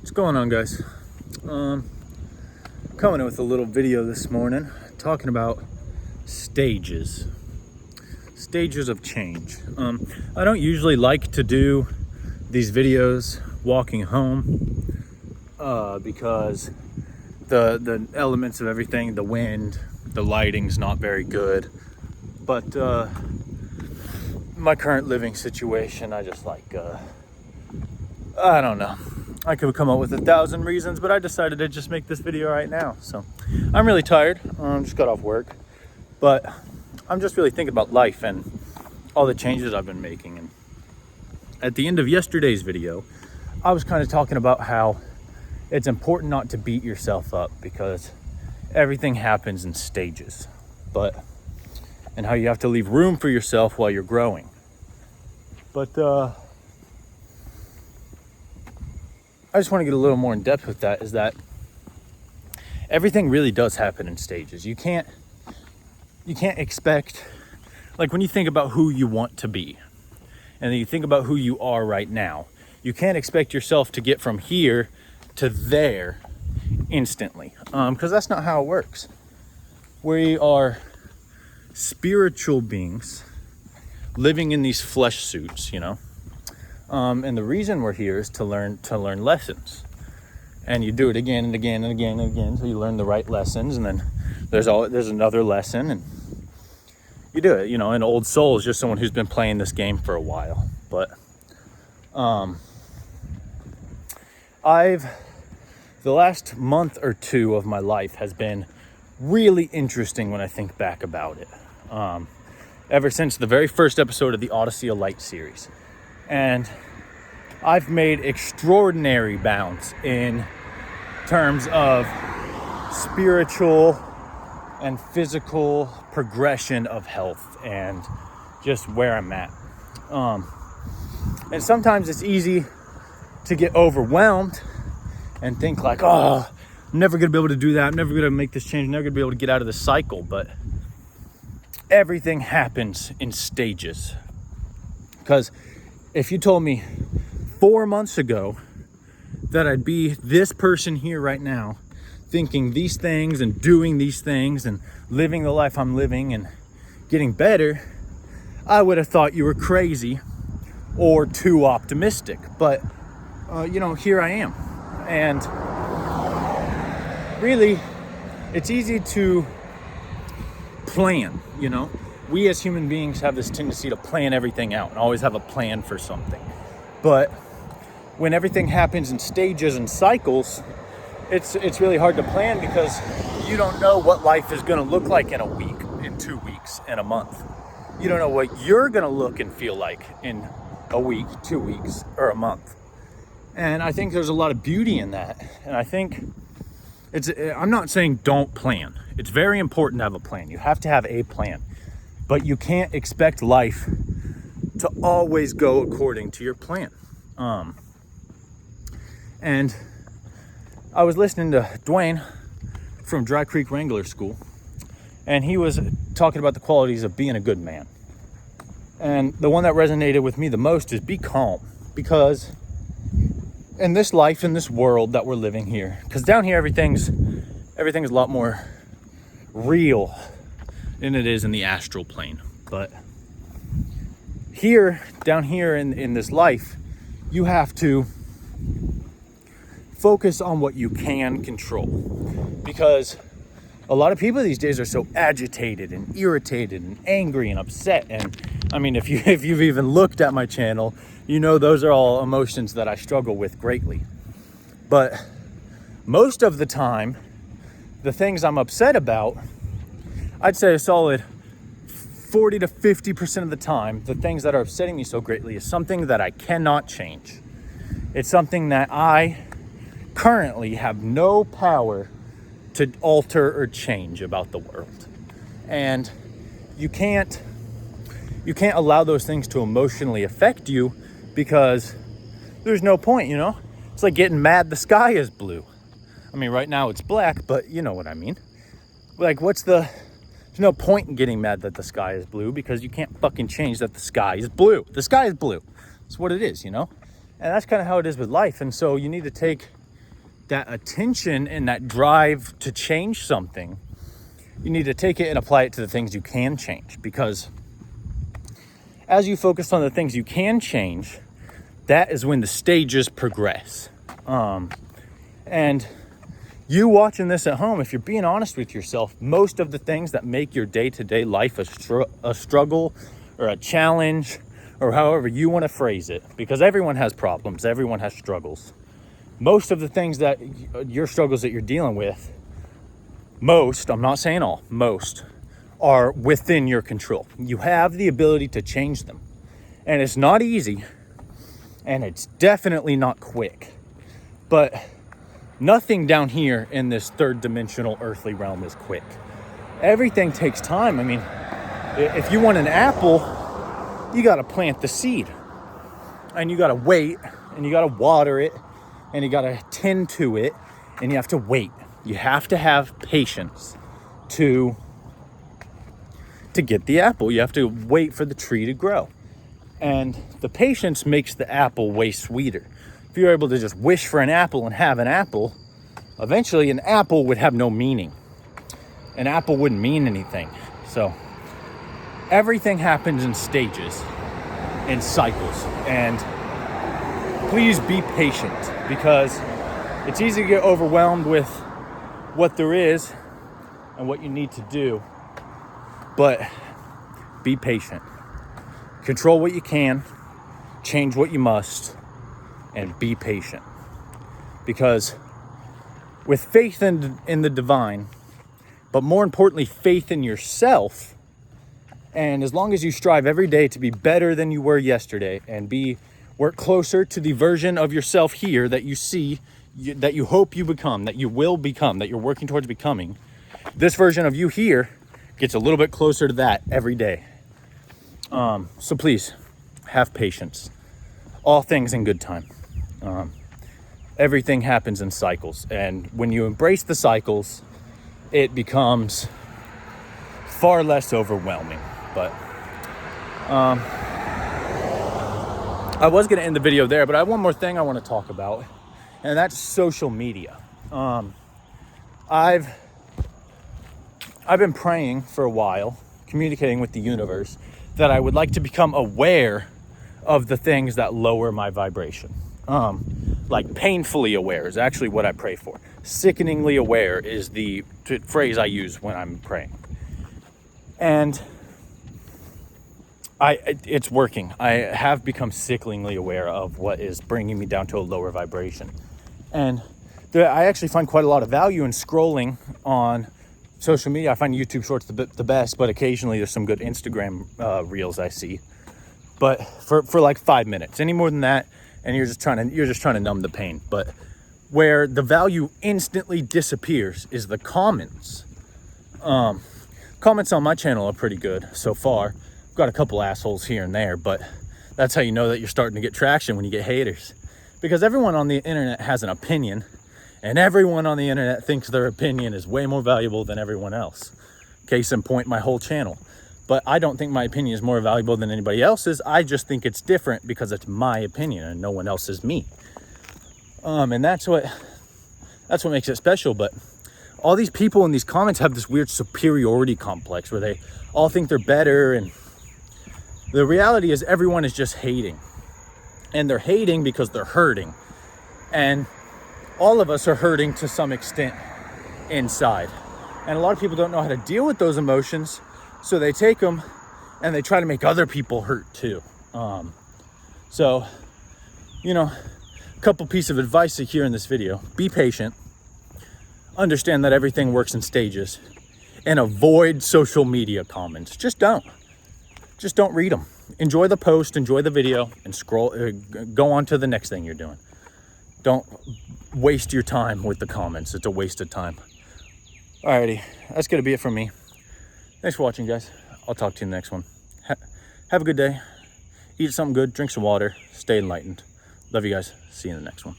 What's going on, guys? Coming in with a little video this morning talking about stages of change. I don't usually like to do these videos walking home because the elements of everything, the wind, the lighting's not very good, but my current living situation, I just like I don't know. I could come up with 1,000 reasons, but I decided to just make this video right now. So I'm really tired. Just got off work, but I'm just really thinking about life and all the changes I've been making. And at the end of yesterday's video, I was kind of talking about how it's important not to beat yourself up because everything happens in stages, and how you have to leave room for yourself while you're growing. But I just want to get a little more in depth with that, is that everything really does happen in stages. You can't expect, like when you think about who you want to be and then you think about who you are right now, you can't expect yourself to get from here to there instantly, because that's not how it works. We are spiritual beings living in these flesh suits, and the reason we're here is to learn lessons, and you do it again and again and again and again until you learn the right lessons, and then there's another lesson, and you do it. An old soul is just someone who's been playing this game for a while. But the last month or two of my life has been really interesting when I think back about it. Ever since the very first episode of the Odyssey of Light series. And I've made extraordinary bounds in terms of spiritual and physical progression of health and just where I'm at. And sometimes it's easy to get overwhelmed and think like, oh, I'm never going to be able to do that. I'm never going to make this change. I'm never going to be able to get out of this cycle. But everything happens in stages. Because if you told me 4 months ago that I'd be this person here right now, thinking these things and doing these things and living the life I'm living and getting better, I would have thought you were crazy or too optimistic. But, here I am. And really, it's easy to plan, We as human beings have this tendency to plan everything out and always have a plan for something. But when everything happens in stages and cycles, it's really hard to plan because you don't know what life is going to look like in a week, in 2 weeks, in a month. You don't know what you're going to look and feel like in a week, 2 weeks, or a month. And I think there's a lot of beauty in that. And I think I'm not saying don't plan. It's very important to have a plan. You have to have a plan. But you can't expect life to always go according to your plan. And I was listening to Dwayne from Dry Creek Wrangler School, and he was talking about the qualities of being a good man. And the one that resonated with me the most is be calm. Because in this life, in this world that we're living here, because down here everything's a lot more real than it is in the astral plane. But down here in this life, you have to focus on what you can control, because a lot of people these days are so agitated and irritated and angry and upset. And I mean, if you've even looked at my channel, those are all emotions that I struggle with greatly. But most of the time, the things I'm upset about, I'd say a solid 40 to 50% of the time, the things that are upsetting me so greatly is something that I cannot change. It's something that I currently have no power to alter or change about the world. And you can't allow those things to emotionally affect you, because there's no point, It's like getting mad the sky is blue. I mean, right now it's black, but you know what I mean. Like, there's no point in getting mad that the sky is blue, because you can't fucking change that the sky is blue. The sky is blue. It's what it is, And that's kind of how it is with life. And so you need to take that attention and that drive to change something, you need to take it and apply it to the things you can change. Because as you focus on the things you can change, that is when the stages progress. And you watching this at home, if you're being honest with yourself, most of the things that make your day-to-day life a struggle or a challenge, or however you want to phrase it, because everyone has problems, everyone has struggles. Most of the things that your struggles that you're dealing with, most, I'm not saying all, most are within your control. You have the ability to change them. And it's not easy, and it's definitely not quick. But nothing down here in this third dimensional earthly realm is quick. Everything takes time. I mean, if you want an apple, you got to plant the seed, and you got to wait, and you got to water it, and you got to tend to it, and you have to wait. You have to have patience to get the apple. You have to wait for the tree to grow. And the patience makes the apple way sweeter. If you're able to just wish for an apple and have an apple, eventually an apple would have no meaning. An apple wouldn't mean anything. So everything happens in stages, in cycles. And please be patient, because it's easy to get overwhelmed with what there is and what you need to do. But be patient. Control what you can, change what you must, and be patient. Because with faith in the divine, but more importantly, faith in yourself, and as long as you strive every day to be better than you were yesterday and work closer to the version of yourself here that you see, that you hope you become, that you will become, that you're working towards becoming, this version of you here gets a little bit closer to that every day. So please have patience. All things in good time. Everything happens in cycles, and when you embrace the cycles, it becomes far less overwhelming. But I was going to end the video there, but I have one more thing I want to talk about, and that's social media. I've been praying for a while, communicating with the universe, that I would like to become aware of the things that lower my vibration. Like painfully aware is actually what I pray for. Sickeningly aware is the phrase I use when I'm praying. And it's working. I have become sickeningly aware of what is bringing me down to a lower vibration. And I actually find quite a lot of value in scrolling on social media. I find YouTube Shorts the best, but occasionally there's some good Instagram reels I see. But for like 5 minutes, any more than that, and you're just trying to numb the pain. But where the value instantly disappears is the comments. Comments on my channel are pretty good so far. I've got a couple assholes here and there, but that's how you know that you're starting to get traction, when you get haters. Because everyone on the internet has an opinion, and everyone on the internet thinks their opinion is way more valuable than everyone else. Case in point, my whole channel. But I don't think my opinion is more valuable than anybody else's. I just think it's different because it's my opinion and no one else is me. And that's what makes it special. But all these people in these comments have this weird superiority complex where they all think they're better. And the reality is everyone is just hating. And they're hating because they're hurting. And all of us are hurting to some extent inside. And a lot of people don't know how to deal with those emotions. So they take them and they try to make other people hurt too. So, a couple pieces of advice here in this video. Be patient. Understand that everything works in stages. And avoid social media comments. Just don't read them. Enjoy the post, enjoy the video, and go on to the next thing you're doing. Don't waste your time with the comments. It's a waste of time. Alrighty, that's going to be it from me. Thanks for watching, guys. I'll talk to you in the next one. Have a good day. Eat something good, drink some water, stay enlightened. Love you guys. See you in the next one.